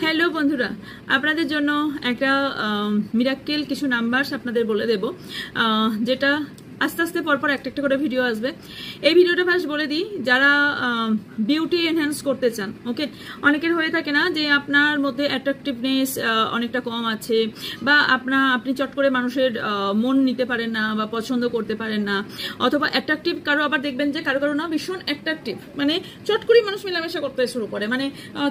Hello বন্ধুরা, আপনাদের জন্য একটা মিরাক্কেল কিছু নাম্বারস আপনাদের বলে দেব, যেটা আস্তে আস্তে পরপর একটা একটা করে ভিডিও আসবে। এই ভিডিওটা ফার্স্ট বলে দিই, যারা বিউটি এনহ্যান্স করতে চান, ওকে, অনেকের হয়ে থাকে না যে আপনার মধ্যে অ্যাট্রাকটিভনেস অনেকটা কম আছে, বা আপনি চট করে মানুষের মন নিতে পারেন না বা পছন্দ করতে পারেন না, অথবা অ্যাট্রাকটিভ কারো আবার দেখবেন যে কারো না ভীষণ অ্যাট্রাকটিভ, মানে চট করেই মানুষ মেলামেশা করতে শুরু করে, মানে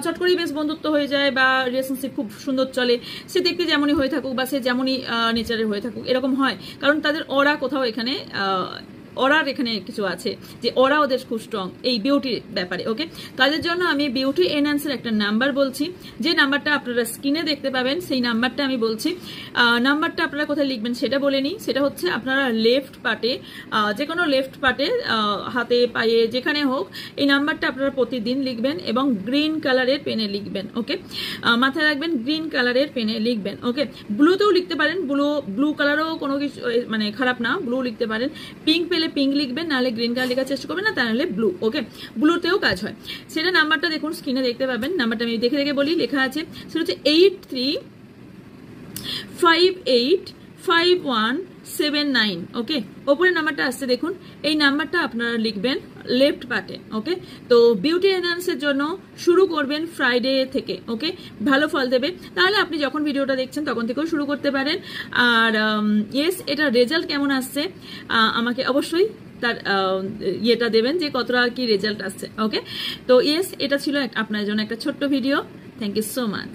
চট করেই বেশ বন্ধুত্ব হয়ে যায় বা রিলেশনশিপ খুব সুন্দর চলে, সে দেখতে যেমনই হয়ে থাকুক বা সে যেমনই নেচারের হয়ে থাকুক, এরকম হয় কারণ তাদের অরা কোথাও এখানে ওরার এখানে কিছু আছে, যে ওরা ওদের খুব স্ট্রং এই বিউটির ব্যাপারে। ওকে, তাদের জন্য আমি বিউটি এনহ্যান্সের একটা নাম্বার বলছি, যে নাম্বারটা আপনারা স্ক্রিনে দেখতে পাবেন, সেই নাম্বারটা আমি বলছি। নাম্বারটা আপনারা কোথায় লিখবেন সেটা বলে নিই, সেটা হচ্ছে আপনারা লেফট পার্টে, যে কোনো লেফট পার্টে, হাতে পায়ে যেখানে হোক, এই নাম্বারটা আপনারা প্রতিদিন লিখবেন এবং গ্রিন কালারের পেনে লিখবেন। ওকে, মাথায় রাখবেন গ্রিন কালারের পেনে লিখবেন। ওকে, ব্লুতেও লিখতে পারেন, ব্লু কালারও কোনো কিছু মানে খারাপ না, ব্লু লিখতে পারেন। পিঙ্ক পেলে পিঙ্ক লিখবেন, নাহলে গ্রিন কালার লেখার চেষ্টা করবেন না, তাহলে ব্লু। ওকে, ব্লুতেও কাজ হয়। সেটা নাম্বারটা দেখুন স্ক্রিনে দেখতে পাবেন, নাম্বারটা আমি দেখে দেখে বলি, লেখা আছে সেটা হচ্ছে 83585179। ওকে, ওপরে নাম্বারটা আসছে দেখুন, এই নাম্বারটা আপনারা লিখবেন লেফট পার্টে। ওকে, তো বিউটি এনহ্যান্সের জন্য শুরু করবেন ফ্রাইডে থেকে। ওকে, ভালো ফল দেবে, তাহলে আপনি যখন ভিডিওটা দেখছেন তখন থেকেও শুরু করতে পারেন। আর ইয়েস, এটা রেজাল্ট কেমন আসছে আমাকে অবশ্যই তার ইয়েটা দেবেন যে কতটা কি রেজাল্ট আসছে। ওকে, তো ইয়েস, এটা ছিল আপনার জন্য একটা ছোট্ট video. Thank you so much.